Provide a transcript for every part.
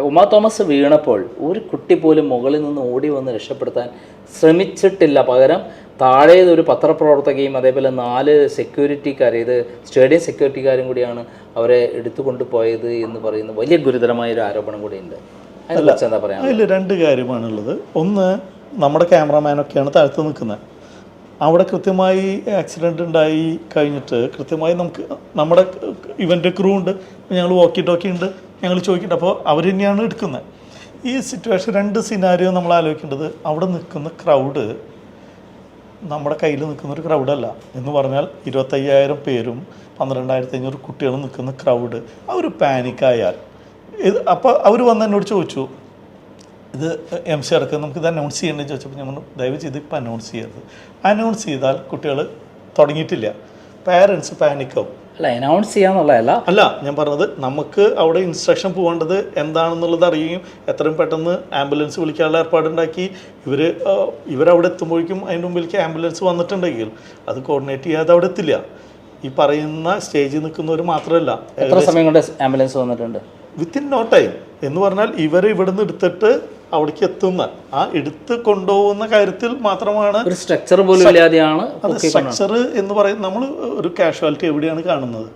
Uma Thomas വീണപ്പോൾ ഒരു കുട്ടി പോലും മുകളിൽ നിന്ന് ഓടി വന്ന് രക്ഷപ്പെടുത്താൻ ശ്രമിച്ചിട്ടില്ല. പകരം താഴെ ഒരു പത്രപ്രവർത്തകയും അതേപോലെ 4 സെക്യൂരിറ്റിക്കാർ, ഇത് സ്റ്റേഡിയം സെക്യൂരിറ്റിക്കാരും കൂടിയാണ് അവരെ എടുത്തുകൊണ്ടുപോയത് എന്ന് പറയുന്ന വലിയ ഗുരുതരമായൊരു ആരോപണം കൂടിയുണ്ട്. അതിനെക്കുറിച്ച് എന്താ പറയുക? അതിൽ 2 കാര്യമാണുള്ളത്. ഒന്ന്, നമ്മുടെ ക്യാമറാമാനൊക്കെയാണ് താഴത്ത് നിൽക്കുന്നത്. അവിടെ കൃത്യമായി ആക്സിഡൻ്റ് ഉണ്ടായി കഴിഞ്ഞിട്ട് കൃത്യമായി നമ്മുടെ ഇവൻ്റെ ക്രൂ ഉണ്ട്, ഞങ്ങൾ വോക്കി ടോക്കി ഉണ്ട്, ഞങ്ങൾ ചോദിക്കട്ടെ. അപ്പോൾ അവർ തന്നെയാണ് എടുക്കുന്നത്. ഈ സിറ്റുവേഷൻ 2 സിനാരിയോ നമ്മൾ ആലോചിക്കേണ്ടത്. അവിടെ നിൽക്കുന്ന ക്രൗഡ് നമ്മുടെ കയ്യിൽ നിൽക്കുന്നൊരു ക്രൗഡല്ല. എന്ന് പറഞ്ഞാൽ 25,000 പേരും 12,500 കുട്ടികളും നിൽക്കുന്ന ക്രൗഡ്. അവർ പാനിക്കായാൽ അപ്പോൾ അവർ വന്ന് എന്നോട് ചോദിച്ചു, ഇത് MC അടക്കം നമുക്കിത് അനൗൺസ് ചെയ്യേണ്ടതെന്ന് ചോദിച്ചപ്പോൾ ഞാൻ ദയവ് ചെയ്ത് ഇപ്പം അനൗൺസ് ചെയ്യരുത്. അനൗൺസ് ചെയ്താൽ കുട്ടികൾ തുടങ്ങിയിട്ടില്ല, പാരൻസ് പാനിക്കാവും. അല്ല, അനൗൺസ് ചെയ്യാന്നുള്ളതല്ല. അല്ല, ഞാൻ പറഞ്ഞത് നമുക്ക് അവിടെ ഇൻസ്ട്രക്ഷൻ പോകേണ്ടത് എന്താണെന്നുള്ളത് അറിയുകയും എത്രയും പെട്ടെന്ന് ആംബുലൻസ് വിളിക്കാനുള്ള ഏർപ്പാടുണ്ടാക്കി ഇവരവിടെ എത്തുമ്പോഴേക്കും അതിൻ്റെ മുമ്പിലേക്ക് ആംബുലൻസ് വന്നിട്ടുണ്ടെങ്കിൽ അത് കോർഡിനേറ്റ് ചെയ്യാതെ അവിടെ എത്തില്ല. ഈ പറയുന്ന സ്റ്റേജിൽ നിൽക്കുന്നവർ മാത്രമല്ല. എത്ര സമയം കൊണ്ട് ആംബുലൻസ് വന്നിട്ടുണ്ട്? Within no time. എന്ന് പറഞ്ഞാൽ ഇവർ ഇവിടുന്ന് എടുത്തിട്ട് അവിടേക്ക് എത്തുന്ന ആ എടുത്ത് കൊണ്ടുപോകുന്ന കാര്യത്തിൽ മാത്രമാണ് ഒരു സ്ട്രക്ചർ പോലും ഇല്ലാതെയാണ്. സ്ട്രക്ചർ എന്ന് പറയുന്നത് നമ്മൾ ഒരു കാഷ്വാലിറ്റി എവിടെയാണ് കാണുന്നത്?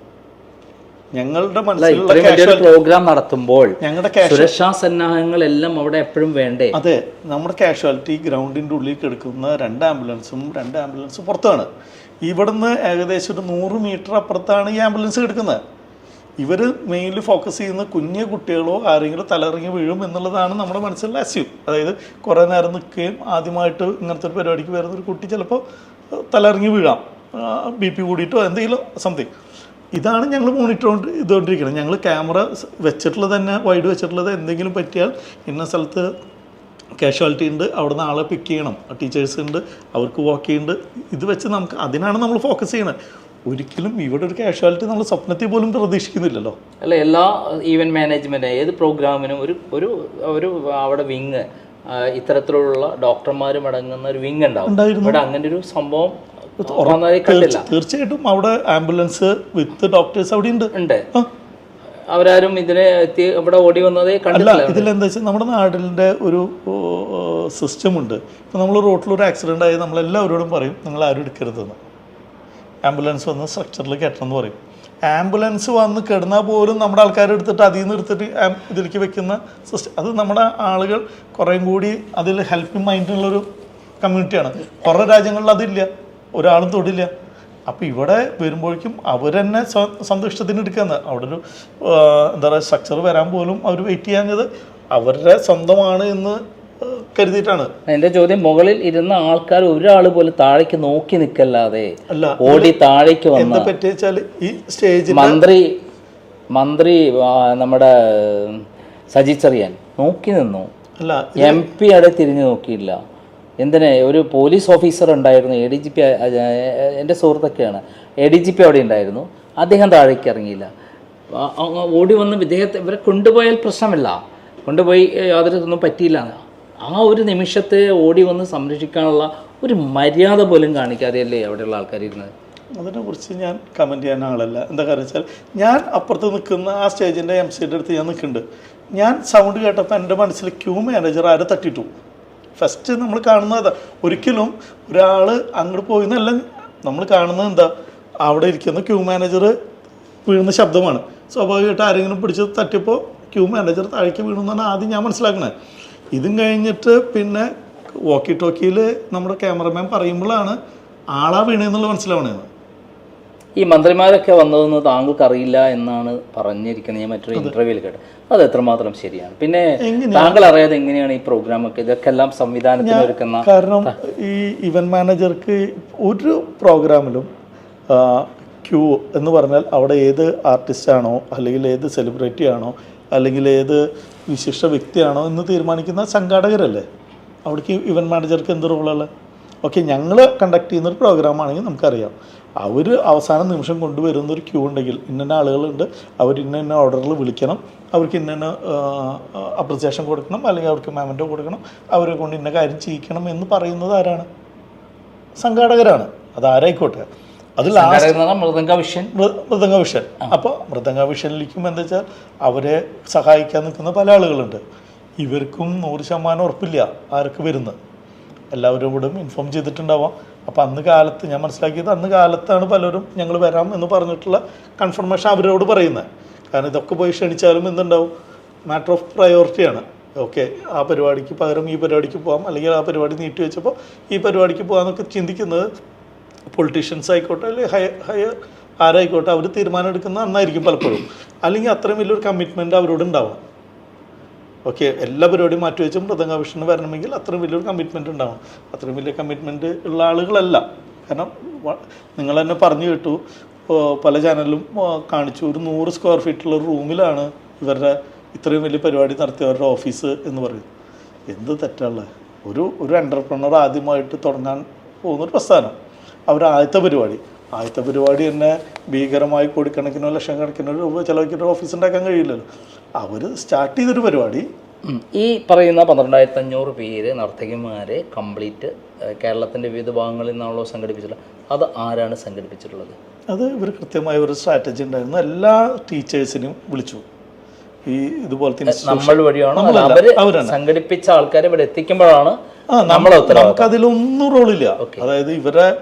ഞങ്ങളുടെ മനസ്സിലുള്ള പ്രോഗ്രാം നടത്തുമ്പോൾ ഞങ്ങളുടെ സുരക്ഷാ സന്നാഹങ്ങളെല്ലാം അവിടെ എപ്പോഴും വേണ്ടേ? അതെ, നമ്മുടെ കാഷ്വാലിറ്റി ഗ്രൗണ്ടിൻ്റെ ഉള്ളിൽ കിടക്കുന്ന 2 ആംബുലൻസും പുറത്താണ്. ഇവിടുന്ന് ഏകദേശം ഒരു 100 മീറ്റർ അപ്പുറത്താണ് ഈ ആംബുലൻസ് കിടക്കുന്നത്. ഇവർ മെയിൻലി ഫോക്കസ് ചെയ്യുന്ന കുഞ്ഞു കുട്ടികളോ ആരെങ്കിലും തലയിറങ്ങി വീഴും എന്നുള്ളതാണ് നമ്മുടെ മനസ്സിലുള്ള അസ്യൂം. അതായത് കുറേ നേരം നിൽക്കുകയും ആദ്യമായിട്ട് ഇങ്ങനത്തെ ഒരു പരിപാടിക്ക് വരുന്നൊരു കുട്ടി ചിലപ്പോൾ തലയിറങ്ങി വീഴാം, BP കൂടിയിട്ടോ എന്തെങ്കിലും സംതിങ്. ഇതാണ് ഞങ്ങൾ മോണിറ്റർ ചെയ്തുകൊണ്ടിരിക്കുന്നത്. ഞങ്ങൾ ക്യാമറ വെച്ചിട്ടുള്ളത് തന്നെ, വൈഡ് വെച്ചിട്ടുള്ളത്, എന്തെങ്കിലും പറ്റിയാൽ ഇന്ന സ്ഥലത്ത് കാഷ്വാലിറ്റി ഉണ്ട്, അവിടെ നിന്ന് ആളെ പിക്ക് ചെയ്യണം, ടീച്ചേഴ്സ് ഉണ്ട്, അവർക്ക് വാക്ക് ചെയ്യുന്നുണ്ട്. ഇത് വെച്ച് അതിനാണ് നമ്മൾ ഫോക്കസ് ചെയ്യണത്. ഒരിക്കലും ഇവിടെ ഒരു കാഷ്വാലിറ്റി നമ്മൾ സ്വപ്നത്തിൽ പോലും പ്രതീക്ഷിക്കുന്നില്ലല്ലോ. അല്ല, എല്ലാ ഈവൻറ്റ് മാനേജ്മെൻറ്റ് ഏത് പ്രോഗ്രാമിനും ഒരു അവിടെ വിങ്, ഇത്തരത്തിലുള്ള ഡോക്ടർമാരും അടങ്ങുന്ന ഒരു വിങ് ഉണ്ടാവും. ഇവിടെ അങ്ങനെ ഒരു സംഭവം കണ്ടില്ല. തീർച്ചയായിട്ടും അവിടെ ആംബുലൻസ് വിത്ത് ഡോക്ടേഴ്സ് അവിടെ ഉണ്ട്. അവരാരും ഇതിനെ ഇവിടെ ഓടി വന്നതേ കണ്ടില്ല. ഇതിലെന്താ വെച്ചാൽ നമ്മുടെ നാടിൻ്റെ ഒരു സിസ്റ്റം ഉണ്ട്. ഇപ്പോൾ നമ്മൾ റോട്ടിലൊരു ആക്സിഡൻ്റ് ആയി നമ്മളെല്ലാവരോടും പറയും, നിങ്ങൾ ആരും എടുക്കരുതെന്ന്. ആംബുലൻസ് വന്ന് സ്ട്രക്ചറിൽ കെട്ടണം എന്ന് പറയും. ആംബുലൻസ് വന്ന് കിടന്നാൽ പോലും നമ്മുടെ ആൾക്കാർ എടുത്തിട്ട് അതിൽ നിന്ന് എടുത്തിട്ട് ഇതിലേക്ക് വെക്കുന്ന സിസ്റ്റം, അത് നമ്മുടെ ആളുകൾ കുറേയും കൂടി അതിൽ ഹെൽപ്പിംഗ് മൈൻഡുള്ളൊരു കമ്മ്യൂണിറ്റിയാണ്. കുറേ രാജ്യങ്ങളിൽ അതില്ല, ഒരാളും തൊടില്ല. അപ്പോൾ ഇവിടെ വരുമ്പോഴേക്കും അവർ തന്നെ സന്തുഷ്ടത്തിന് എടുക്കുന്നത്. അവിടെ ഒരു എന്താ പറയുക സ്ട്രക്ചർ വരാൻ പോലും അവർ വെയിറ്റ് ചെയ്യാഞ്ഞത് അവരുടെ സ്വന്തമാണ് എന്ന് കരുതിയിട്ടാണ്. എൻ്റെ ചോദ്യം, മുകളിൽ ഇരുന്ന ആൾക്കാർ ഒരാൾ പോലും താഴേക്ക് നോക്കി നിൽക്കല്ലാതെ ഓടി താഴേക്ക് വന്ന പറ്റിയാൽ ഈ സ്റ്റേജിൽ മന്ത്രി നമ്മുടെ സജി ചെറിയാൻ നോക്കി നിന്നു. MP അവിടെ തിരിഞ്ഞു നോക്കിയില്ല. എന്തിനാ? ഒരു പോലീസ് ഓഫീസർ ഉണ്ടായിരുന്നു, ADGP, എൻ്റെ സുഹൃത്തൊക്കെയാണ്, ADGP അവിടെ ഉണ്ടായിരുന്നു. അദ്ദേഹം താഴേക്ക് ഇറങ്ങിയില്ല. ഓടി വന്ന് ഇവരെ കൊണ്ടുപോയാൽ പ്രശ്നമില്ല, കൊണ്ടുപോയി യാതൊരു പറ്റിയില്ല. ആ ഒരു നിമിഷത്തെ ഓടി വന്ന് സംരക്ഷിക്കാനുള്ള ഒരു മര്യാദ പോലും കാണിക്കാതെയല്ലേ അവിടെയുള്ള ആൾക്കാർ ഇരുന്നത്. അതിനെക്കുറിച്ച് ഞാൻ കമൻറ്റ് ചെയ്യാൻ ആളല്ല. എന്താ കാരണം വെച്ചാൽ ഞാൻ അപ്പുറത്ത് നിൽക്കുന്ന ആ സ്റ്റേജിൻ്റെ MCയുടെ അടുത്ത് ഞാൻ നിൽക്കുന്നുണ്ട്. ഞാൻ സൗണ്ട് കേട്ടപ്പോൾ എൻ്റെ മനസ്സിൽ ക്യൂ മാനേജർ ആരെ തട്ടിട്ടു. ഫസ്റ്റ് നമ്മൾ കാണുന്നത് ഒരിക്കലും ഒരാൾ അങ്ങോട്ട് പോയിന്നല്ല നമ്മൾ കാണുന്നത്. എന്താ, അവിടെ ഇരിക്കുന്ന ക്യൂ മാനേജർ വീഴുന്ന ശബ്ദമാണ്. സ്വാഭാവികമായിട്ട് ആരെങ്കിലും പിടിച്ച് തട്ടിയപ്പോൾ ക്യൂ മാനേജർ താഴേക്ക് വീണെന്നാണ് ആദ്യം ഞാൻ മനസ്സിലാക്കണത്. ഇതും കഴിഞ്ഞിട്ട് പിന്നെ വോക്കി ടോക്കിയിൽ നമ്മുടെ ക്യാമറമാൻ പറയുമ്പോഴാണ് ആളാ വീണെന്നുള്ളത് മനസ്സിലാവണത്. ഈ മന്ത്രിമാരൊക്കെ വന്നതെന്ന് താങ്കൾക്ക് അറിയില്ല എന്നാണ് പറഞ്ഞിരിക്കുന്നത്. ഞാൻ മറ്റൊരു ഇന്റർവ്യൂവിൽ കേട്ടത്. അത് എത്രമാത്രം ശരിയാണ്? പിന്നെ താങ്കൾ അറിയാതെ എങ്ങനെയാണ് ഈ പ്രോഗ്രാമൊക്കെ ഇതൊക്കെ എല്ലാം സംവിധാനത്തിന് ഒരുക്കുന്ന? കാരണം ഈ ഇവന്റ് മാനേജർക്ക് ഒരു പ്രോഗ്രാമിലും ക്യൂ എന്ന് പറഞ്ഞാൽ അവിടെ ഏത് ആർട്ടിസ്റ്റാണോ അല്ലെങ്കിൽ ഏത് സെലിബ്രിറ്റി ആണോ അല്ലെങ്കിൽ ഏത് വിശിഷ്ട വ്യക്തിയാണോ എന്ന് തീരുമാനിക്കുന്ന സംഘാടകരല്ലേ. അവിടേക്ക് ഇവന്റ് മാനേജർക്ക് എന്ത് റോളാണ്? ഓക്കെ, ഞങ്ങൾ കണ്ടക്ട് ചെയ്യുന്നൊരു പ്രോഗ്രാമാണെങ്കിൽ നമുക്കറിയാം അവർ അവസാന നിമിഷം കൊണ്ടുവരുന്നൊരു ക്യൂ ഉണ്ടെങ്കിൽ ഇന്ന ആളുകളുണ്ട്, അവർ ഇന്ന ഓർഡറിൽ വിളിക്കണം, അവർക്ക് ഇന്ന അപ്രിസിയേഷൻ കൊടുക്കണം, അല്ലെങ്കിൽ അവർക്ക് മെമൻറ്റോ കൊടുക്കണം, അവരെ കൊണ്ട് ഇന്ന കാര്യം ചെയ്യിക്കണം എന്ന് പറയുന്നത് ആരാണ്? സംഘാടകരാണ്. അതാരായിക്കോട്ടെ. അത് ലാസ്റ്റ് മൃദംഗ വിഷൻ. മൃദംഗ വിഷൻ. അപ്പോൾ മൃദംഗ വിഷനിലേക്കും എന്താ വെച്ചാൽ അവരെ സഹായിക്കാൻ നിൽക്കുന്ന പല ആളുകളുണ്ട്. ഇവർക്കും 100% ഉറപ്പില്ല ആരൊക്കെ വരുന്നത്. എല്ലാവരും കൂടെ ഇൻഫോം ചെയ്തിട്ടുണ്ടാവാം. അപ്പോൾ അന്ന് കാലത്ത് ഞാൻ മനസ്സിലാക്കിയത് അന്ന് കാലത്താണ് പലരും ഞങ്ങൾ വരാം എന്ന് പറഞ്ഞിട്ടുള്ള കൺഫർമേഷൻ അവരോട് പറയുന്നത്. കാരണം ഇതൊക്കെ പോയി ക്ഷണിച്ചാലും എന്തുണ്ടാവും, മാറ്റർ ഓഫ് പ്രയോറിറ്റിയാണ്. ഓക്കെ, ആ പരിപാടിക്ക് പകരം ഈ പരിപാടിക്ക് പോകാം, അല്ലെങ്കിൽ ആ പരിപാടി നീട്ടി വെച്ചപ്പോൾ ഈ പരിപാടിക്ക് പോകാമെന്നൊക്കെ ചിന്തിക്കുന്നത് പൊളിറ്റീഷ്യൻസ് ആയിക്കോട്ടെ അല്ലെങ്കിൽ ഹയർ ആരായിക്കോട്ടെ അവർ തീരുമാനം എടുക്കുന്നത് നന്നായിരിക്കും പലപ്പോഴും. അല്ലെങ്കിൽ അത്രയും വലിയൊരു കമ്മിറ്റ്മെൻറ്റ് അവരോട് ഉണ്ടാവാം. ഓക്കെ, എല്ലാ പരിപാടിയും മാറ്റിവെച്ചും മൃദംഗാവിഷന് വരണമെങ്കിൽ അത്രയും വലിയൊരു കമ്മിറ്റ്മെൻറ്റ് ഉണ്ടാവും. അത്രയും വലിയ കമ്മിറ്റ്മെൻറ്റ് ഉള്ള ആളുകളല്ല. കാരണം നിങ്ങൾ തന്നെ പറഞ്ഞു കേട്ടു, പല ചാനലിലും കാണിച്ചു, ഒരു 100 സ്ക്വയർ ഫീറ്റുള്ള റൂമിലാണ് ഇവരുടെ ഇത്രയും വലിയ പരിപാടി നടത്തിയവരുടെ ഓഫീസ് എന്ന് പറയും. എന്ത് തെറ്റുള്ള ഒരു എൻ്റർപ്രണർ ആദ്യമായിട്ട് തുടങ്ങാൻ പോകുന്നൊരു പ്രസ്ഥാനം, അവർ ആദ്യത്തെ പരിപാടി തന്നെ ഭീകരമായി കോടിക്കണക്കിനോ ലക്ഷക്കണക്കിനോ രൂപ ചിലവഴിക്കുന്ന ഓഫീസ് ഉണ്ടാക്കാൻ കഴിയില്ലല്ലോ. അവർ സ്റ്റാർട്ട് ചെയ്തൊരു പരിപാടി. ഈ പറയുന്ന 12,500 പേര് നർത്തകിമാരെ കംപ്ലീറ്റ് കേരളത്തിൻ്റെ വിവിധ ഭാഗങ്ങളിൽ നിന്നാണല്ലോ സംഘടിപ്പിച്ചിട്ടുള്ളത്. അത് ആരാണ് സംഘടിപ്പിച്ചിട്ടുള്ളത്? അത് ഇവർ കൃത്യമായ ഒരു സ്ട്രാറ്റജി ഉണ്ടായിരുന്നു. എല്ലാ ടീച്ചേഴ്സിനും വിളിച്ചു. ഈ ഇതുപോലത്തെ നമ്മൾ വഴിയാണോ അവര് സംഘടിപ്പിച്ച ആൾക്കാരെ ഇവിടെ എത്തിക്കുമ്പോഴാണ് നമുക്കതിലൊന്നും റോളില്ല. അതായത്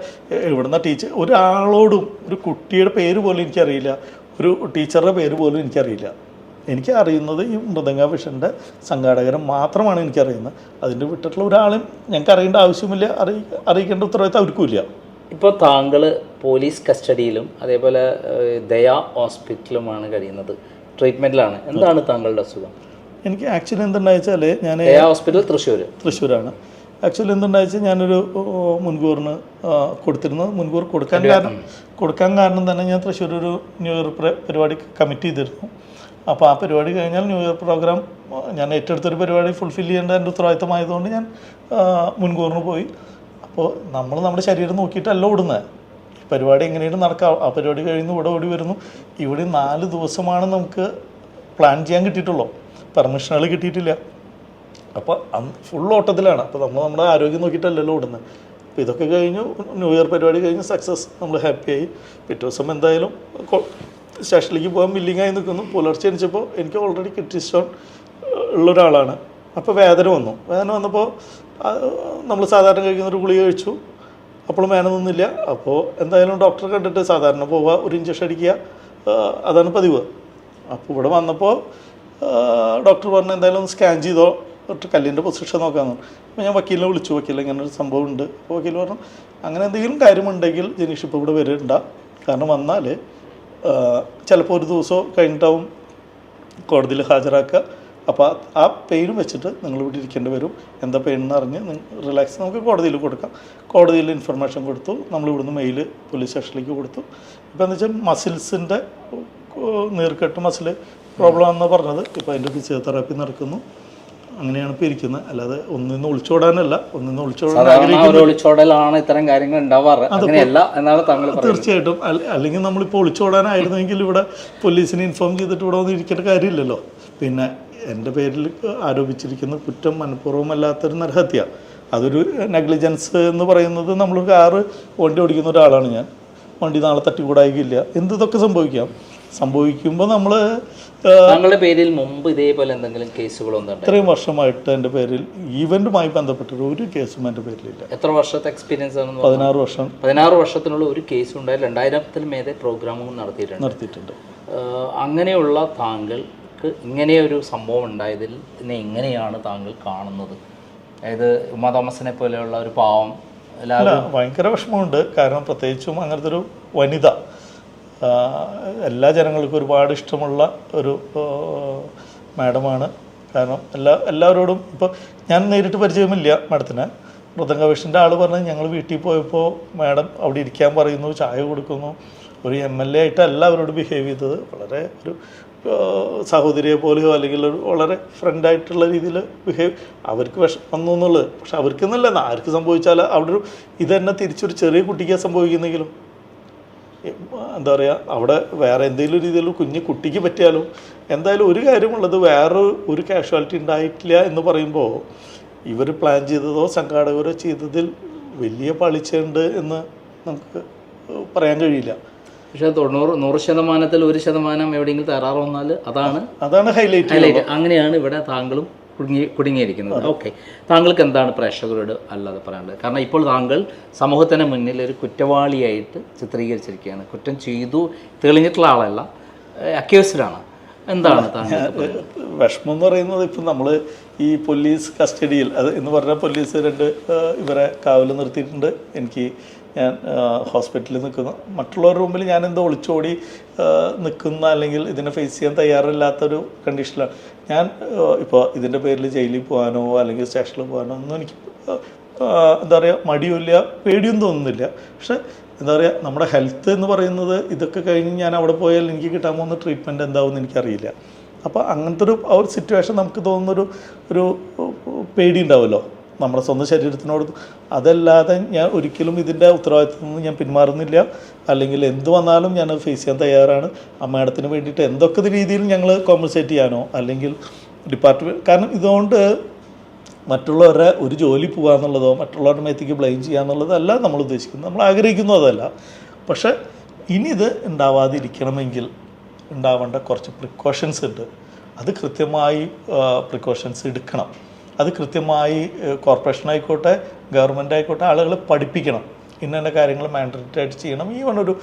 ഇവിടുന്ന ടീച്ചർ ഒരാളോടും, ഒരു കുട്ടിയുടെ പേര് പോലും എനിക്കറിയില്ല, ഒരു ടീച്ചറുടെ പേര് പോലും എനിക്കറിയില്ല. എനിക്ക് അറിയുന്നത് ഈ മൃദംഗ വിഷൻ്റെ സംഘാടകരെ മാത്രമാണ് എനിക്കറിയുന്നത്. അതിൻ്റെ വിട്ടിട്ടുള്ള ഒരാളും ഞങ്ങൾക്ക് അറിയേണ്ട ആവശ്യമില്ല, അറിയിക്കേണ്ട ഉത്തരവാദിത്തം അവർക്കും ഇല്ല. ഇപ്പോൾ താങ്കൾ പോലീസ് കസ്റ്റഡിയിലും അതേപോലെ ദയാ ഹോസ്പിറ്റലുമാണ് കഴിയുന്നത്, ട്രീറ്റ്മെൻറ്റിലാണ്. എന്താണ് താങ്കളുടെ അസുഖം? എനിക്ക് ആക്ച്വലി എന്തുണ്ടായി വെച്ചാൽ ഞാൻ ദയാ ഹോസ്പിറ്റൽ തൃശ്ശൂരാണ്. ആക്ച്വലി എന്തുണ്ടായി വെച്ചാൽ ഞാനൊരു മുൻകൂറിന് കൊടുത്തിരുന്നു. മുൻകൂർ കൊടുക്കാൻ കാരണം തന്നെ ഞാൻ തൃശ്ശൂർ ഒരു ന്യൂ ഇയർ പരിപാടി കമ്മിറ്റ് ചെയ്തിരുന്നു. അപ്പോൾ ആ പരിപാടി കഴിഞ്ഞാൽ ന്യൂ ഇയർ പ്രോഗ്രാം ഞാൻ ഏറ്റെടുത്തൊരു പരിപാടി ഫുൾഫിൽ ചെയ്യേണ്ട എൻ്റെ ഉത്തരവാദിത്തമായതുകൊണ്ട് ഞാൻ മുൻകൂറിന് പോയി. അപ്പോൾ നമ്മുടെ ശരീരം നോക്കിയിട്ടല്ല ഓടുന്നത്. ഈ പരിപാടി എങ്ങനെയാണ് നടക്കുക, ആ പരിപാടി കഴിയുന്നു, ഇവിടെ ഓടി വരുന്നു. ഇവിടെ 4 ദിവസമാണ് നമുക്ക് പ്ലാൻ ചെയ്യാൻ കിട്ടിയിട്ടുള്ളൂ, പെർമിഷനുകൾ കിട്ടിയിട്ടില്ല. അപ്പോൾ ഫുൾ ഓട്ടത്തിലാണ്. അപ്പോൾ നമ്മുടെ ആരോഗ്യം നോക്കിയിട്ടല്ലല്ലോ ഓടുന്നത്. അപ്പോൾ ഇതൊക്കെ കഴിഞ്ഞു, ന്യൂ ഇയർ പരിപാടി കഴിഞ്ഞ് സക്സസ്, നമ്മൾ ഹാപ്പിയായി. പിറ്റേ ദിവസം എന്തായാലും സ്റ്റേഷനിലേക്ക് പോകാൻ ബില്ലിങ്ങായി നിൽക്കുന്നു. പുലർച്ചെ എണിച്ചപ്പോൾ എനിക്ക് ഓൾറെഡി കിഡ്നി സ്റ്റോൺ ഉള്ളൊരാളാണ്. അപ്പോൾ വേദന വന്നപ്പോൾ നമ്മൾ സാധാരണ കഴിക്കുന്നൊരു ഗുളിക കഴിച്ചു. അപ്പോഴും വേദന നിന്നില്ല. അപ്പോൾ എന്തായാലും ഡോക്ടറെ കണ്ടിട്ട് സാധാരണ പോവുക, ഒരു ഇഞ്ചക്ഷൻ അടിക്കുക, അതാണ് പതിവ്. അപ്പോൾ ഇവിടെ വന്നപ്പോൾ ഡോക്ടർ പറഞ്ഞു എന്തായാലും ഒന്ന് സ്കാൻ ചെയ്തോ, കല്ലിൻ്റെ പൊസിഷൻ നോക്കാമെന്ന്. അപ്പോൾ ഞാൻ വക്കീലിനെ വിളിച്ചു, വക്കീൽ ഇങ്ങനെ ഒരു സംഭവം ഉണ്ട്. അപ്പോൾ വക്കീൽ പറഞ്ഞു അങ്ങനെ എന്തെങ്കിലും കാര്യമുണ്ടെങ്കിൽ ജനീഷ് ഇപ്പോൾ ഇവിടെ വരണ്ട, കാരണം വന്നാൽ ചിലപ്പോൾ ഒരു ദിവസം കഴിഞ്ഞിട്ടാവും കോടതിയിൽ ഹാജരാക്കുക. അപ്പോൾ ആ പെയിൻ വെച്ചിട്ട് നിങ്ങൾ ഇവിടെ ഇരിക്കേണ്ടി വരും. എന്താ പെയിൻ എന്ന് അറിഞ്ഞ് റിലാക്സ് നമുക്ക് കോടതിയിൽ കൊടുക്കാം. കോടതിയിൽ ഇൻഫർമേഷൻ കൊടുത്തു. നമ്മളിവിടുന്ന് മെയിൽ പോലീസ് സ്റ്റേഷനിലേക്ക് കൊടുത്തു. ഇപ്പോൾ എന്ന് വെച്ചാൽ മസിൽസിൻ്റെ നീർക്കെട്ട് മസിൽ പ്രോബ്ലം ആണെന്ന് പറഞ്ഞത്. ഇപ്പോൾ അതിൻ്റെ ഫിസിയോതെറാപ്പി നടക്കുന്നു. അങ്ങനെയാണ് ഇപ്പോൾ ഇരിക്കുന്നത്. അല്ലാതെ ഒന്നിന്ന് ഒളിച്ചോടാനല്ല, ഒളിച്ചോടലാണ് ഇത്തരം കാര്യങ്ങൾ ഉണ്ടാവാറ്. അങ്ങനെയല്ല എന്നാണ് താങ്കൾ തീർച്ചയായിട്ടും. അല്ലെങ്കിൽ നമ്മളിപ്പോൾ ഒളിച്ചോടാനായിരുന്നെങ്കിൽ ഇവിടെ പോലീസിനെ ഇൻഫോം ചെയ്തിട്ട് ഇവിടെ വന്ന് ഇരിക്കേണ്ട കാര്യമില്ലല്ലോ. പിന്നെ എൻ്റെ പേരിൽ ആരോപിച്ചിരിക്കുന്ന കുറ്റം മനഃപൂർവ്വമല്ലാത്തൊരു നരഹത്യ, അതൊരു നെഗ്ലിജൻസ് എന്ന് പറയുന്നത്. നമ്മളൊരു കാറ് വണ്ടി ഓടിക്കുന്ന ഒരാളാണ് ഞാൻ. വണ്ടി നാളെ തട്ടിക്കൂടായില്ല, എന്തൊക്കെ സംഭവിക്കുമ്പോൾ നമ്മൾ താങ്കളുടെ പേരിൽ മുമ്പ് ഇതേപോലെ എന്തെങ്കിലും കേസുകളൊന്നും ഇത്രയും വർഷമായിട്ട് എൻ്റെ പേരിൽ ഈവൻറ്റുമായി ബന്ധപ്പെട്ടൊരു ഒരു കേസും എൻ്റെ പേരിലില്ല. എത്ര വർഷത്തെ എക്സ്പീരിയൻസ് ആണ്? 16 വർഷം. 16 വർഷത്തിനുള്ള ഒരു കേസ് ഉണ്ടായി. 2000-ൽ മേലെ പ്രോഗ്രാമുകൾ നടത്തിയിട്ടുണ്ട്. അങ്ങനെയുള്ള താങ്കൾക്ക് ഇങ്ങനെയൊരു സംഭവം ഉണ്ടായതിൽ എങ്ങനെയാണ് താങ്കൾ കാണുന്നത്? അതായത് ഉമാ തോമസിനെ പോലെയുള്ള ഒരു പാവം ഭയങ്കര വിഷമമുണ്ട്. കാരണം പ്രത്യേകിച്ചും അങ്ങനത്തെ ഒരു വനിത എല്ലാ ജനങ്ങൾക്കും ഒരുപാട് ഇഷ്ടമുള്ള ഒരു മാഡമാണ്. കാരണം എല്ലാവരോടും ഇപ്പോൾ ഞാൻ നേരിട്ട് പരിചയമില്ല മാഡത്തിന്. മൃദംഗവിഷൻ്റെ ആൾ പറഞ്ഞ് ഞങ്ങൾ വീട്ടിൽ പോയപ്പോൾ മാഡം അവിടെ ഇരിക്കാൻ പറയുന്നു, ചായ കൊടുക്കുന്നു. ഒരു MLA ആയിട്ട് എല്ലാവരോടും ബിഹേവ് ചെയ്തത് വളരെ ഒരു സഹോദരിയെ പോലെയോ അല്ലെങ്കിൽ ഒരു വളരെ ഫ്രണ്ടായിട്ടുള്ള രീതിയിൽ ബിഹേവ്. അവർക്ക് വന്നു എന്നുള്ളത്, പക്ഷെ അവർക്കെന്നല്ല, ആർക്ക് സംഭവിച്ചാൽ അവിടെ ഒരു ഇത് തന്നെ തിരിച്ചൊരു ചെറിയ കുട്ടിക്ക് സംഭവിക്കുന്നെങ്കിലും എന്താ പറയുക, അവിടെ വേറെ എന്തെങ്കിലും രീതിയിൽ കുഞ്ഞു കുട്ടിക്ക് പറ്റിയാലും എന്തായാലും ഒരു കാര്യമുള്ളത്, വേറെ ഒരു കാഷ്വാലിറ്റി ഉണ്ടായിട്ടില്ല എന്ന് പറയുമ്പോൾ ഇവർ പ്ലാൻ ചെയ്തതോ സംഘാടകരോ ചെയ്തതിൽ വലിയ പാളിച്ചുണ്ട് എന്ന് നമുക്ക് പറയാൻ കഴിയില്ല. പക്ഷേ 100% 1% എവിടെയെങ്കിലും തകരാറ് വന്നാൽ അതാണ് ഹൈലൈറ്റ്. അങ്ങനെയാണ് ഇവിടെ താങ്കളും കുടുങ്ങിയിരിക്കുന്നത്. ഓക്കെ, താങ്കൾക്ക് എന്താണ് പ്രേക്ഷകരോട് അല്ലാതെ പറയാനുള്ളത്? കാരണം ഇപ്പോൾ താങ്കൾ സമൂഹത്തിന് മുന്നിൽ ഒരു കുറ്റവാളിയായിട്ട് ചിത്രീകരിച്ചിരിക്കുകയാണ്. കുറ്റം ചെയ്തു തെളിഞ്ഞിട്ടുള്ള ആളല്ല, അക്യൂസ്ഡാണ്. എന്താണ് താങ്കൾ വിഷമം എന്ന് പറയുന്നത്? ഇപ്പം നമ്മൾ ഈ പോലീസ് കസ്റ്റഡിയിൽ എന്ന് പറഞ്ഞാൽ പോലീസ് 2 ഇവരെ കാവൽ നിർത്തിയിട്ടുണ്ട്. ഞാൻ ഹോസ്പിറ്റലിൽ നിൽക്കുന്ന മറ്റുള്ളവരുടെ മുമ്പിൽ ഞാൻ എന്തോ ഒളിച്ചോടി നിൽക്കുന്ന അല്ലെങ്കിൽ ഇതിനെ ഫേസ് ചെയ്യാൻ തയ്യാറില്ലാത്തൊരു കണ്ടീഷനിലാണ് ഞാൻ. ഇപ്പോൾ ഇതിൻ്റെ പേരിൽ ജയിലിൽ പോകാനോ അല്ലെങ്കിൽ സ്റ്റേഷനിൽ പോകാനോ ഒന്നും എനിക്ക് എന്താ പറയുക മടിയുമില്ല, പേടിയൊന്നും തോന്നുന്നില്ല. പക്ഷെ എന്താ പറയുക, നമ്മുടെ ഹെൽത്ത് എന്ന് പറയുന്നത് ഇതൊക്കെ കഴിഞ്ഞ് ഞാൻ അവിടെ പോയാൽ എനിക്ക് കിട്ടാൻ പോകുന്ന ട്രീറ്റ്മെൻറ്റ് എന്താവുമെന്ന് എനിക്കറിയില്ല. അപ്പോൾ അങ്ങനത്തെ ഒരു സിറ്റുവേഷൻ നമുക്ക് തോന്നുന്നൊരു പേടി ഉണ്ടാവുമല്ലോ നമ്മുടെ സ്വന്തം ശരീരത്തിനോട്. അതല്ലാതെ ഞാൻ ഒരിക്കലും ഇതിൻ്റെ ഉത്തരവാദിത്തത്തിൽ നിന്ന് ഞാൻ പിന്മാറുന്നില്ല. അല്ലെങ്കിൽ എന്ത് വന്നാലും ഞാൻ ഫേസ് ചെയ്യാൻ തയ്യാറാണ്. ആ മാഡത്തിന് വേണ്ടിയിട്ട് എന്തൊക്കെ രീതിയിൽ ഞങ്ങൾ കോമ്പൻസേറ്റ് ചെയ്യാനോ അല്ലെങ്കിൽ ഡിപ്പാർട്ട്മെൻറ്റ്, കാരണം ഇതുകൊണ്ട് മറ്റുള്ളവരുടെ ഒരു ജോലി പോകുക എന്നുള്ളതോ മറ്റുള്ളവരുടെ മേത്തേക്ക് ബ്ലെയിം ചെയ്യുക എന്നുള്ളതല്ല നമ്മൾ ഉദ്ദേശിക്കുന്നത്, നമ്മൾ ആഗ്രഹിക്കുന്നതല്ല. പക്ഷേ ഇനി ഇത് ഉണ്ടാവാതിരിക്കണമെങ്കിൽ ഉണ്ടാവേണ്ട കുറച്ച് പ്രിക്കോഷൻസ് ഉണ്ട്. അത് കൃത്യമായി പ്രിക്കോഷൻസ് എടുക്കണം. അത് കൃത്യമായി കോർപ്പറേഷനായിക്കോട്ടെ ഗവൺമെൻറ് ആയിക്കോട്ടെ ആളുകളെ പഠിപ്പിക്കണം. ഇന്ന കാര്യങ്ങൾ മാൻഡേറ്ററി ആയിട്ട് ചെയ്യണം. ഈവൺ ഒരു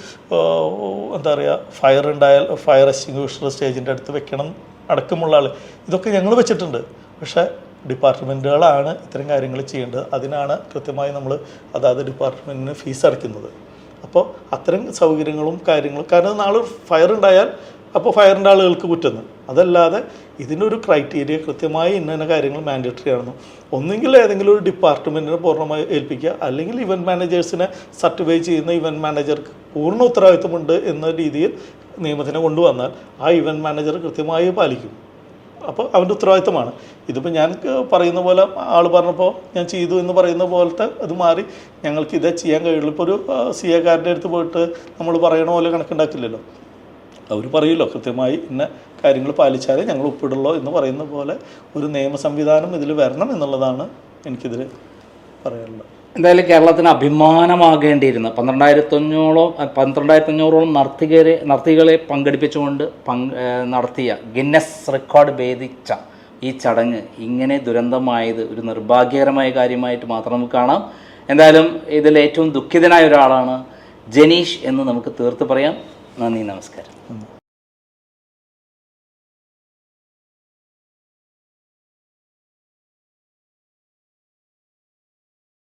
എന്താ പറയുക ഫയർ ഉണ്ടായാൽ ഫയർ എക്സ്റ്റിങ്ക്വിഷർ സ്റ്റേജിൻ്റെ അടുത്ത് വെക്കണം അടക്കമുള്ള ആൾ, ഇതൊക്കെ ഞങ്ങൾ വെച്ചിട്ടുണ്ട്. പക്ഷേ ഡിപ്പാർട്ട്മെൻറ്റുകളാണ് ഇത്തരം കാര്യങ്ങൾ ചെയ്യേണ്ടത്. അതിനാണ് കൃത്യമായി നമ്മൾ അതാത് ഡിപ്പാർട്ട്മെൻറ്റിന് ഫീസ് അടയ്ക്കുന്നത്. അപ്പോൾ അത്തരം സൗകര്യങ്ങളും കാര്യങ്ങളും, കാരണം നാളെ ഫയർ ഉണ്ടായാൽ അപ്പോൾ ഫയറിൻ്റെ ആളുകൾക്ക് കുറ്റുന്നു. അതല്ലാതെ ഇതിനൊരു ക്രൈറ്റീരിയ കൃത്യമായി ഇന്ന കാര്യങ്ങൾ മാൻഡേറ്ററി ആണെന്നു ഒന്നുകിൽ ഏതെങ്കിലും ഒരു ഡിപ്പാർട്ട്മെൻറ്റിനെ പൂർണ്ണമായി ഏൽപ്പിക്കുക, അല്ലെങ്കിൽ ഇവൻറ്റ് മാനേജേഴ്സിനെ സർട്ടിഫൈ ചെയ്യുന്ന ഇവൻറ്റ് മാനേജർക്ക് പൂർണ്ണ ഉത്തരവാദിത്വമുണ്ട് എന്ന രീതിയിൽ നിയമത്തിനെ കൊണ്ടുവന്നാൽ ആ ഇവൻറ്റ് മാനേജർ കൃത്യമായി പാലിക്കും. അപ്പോൾ അവൻ്റെ ഉത്തരവാദിത്തമാണ്. ഇതിപ്പോൾ ഞാൻ പറയുന്ന പോലെ ആൾ പറഞ്ഞപ്പോൾ ഞാൻ ചെയ്തു എന്ന് പറയുന്ന പോലത്തെ അത് മാറി ഞങ്ങൾക്ക് ഇതേ ചെയ്യാൻ കഴിയുള്ളൂ. ഇപ്പോൾ ഒരു CA കാരൻ്റെ അടുത്ത് പോയിട്ട് നമ്മൾ പറയണ പോലെ കണക്കുണ്ടാക്കില്ലല്ലോ. അവർ പറയുമല്ലോ കൃത്യമായി ഇന്ന കാര്യങ്ങൾ പാലിച്ചാലേ ഞങ്ങൾ ഒപ്പിടുള്ളൂ എന്ന് പറയുന്ന പോലെ ഒരു നിയമ സംവിധാനം ഇതിൽ വരണം എന്നുള്ളതാണ് എനിക്കിതിൽ പറയാനുള്ളത്. എന്തായാലും കേരളത്തിന് അഭിമാനമാകേണ്ടിയിരുന്ന 12,500ഓളം നർത്തകികളെ പങ്കെടുപ്പിച്ചുകൊണ്ട് നടത്തിയ ഗിന്നസ് റെക്കോർഡ് ഭേദിച്ച ഈ ചടങ്ങ് ഇങ്ങനെ ദുരന്തമായത് ഒരു നിർഭാഗ്യകരമായ കാര്യമായിട്ട് മാത്രം നമുക്ക് കാണാം. എന്തായാലും ഇതിൽ ഏറ്റവും ദുഃഖിതനായ ഒരാളാണ് ജനീഷ് എന്ന് നമുക്ക് തീർത്ത് പറയാം. നന്ദി, നമസ്കാരം.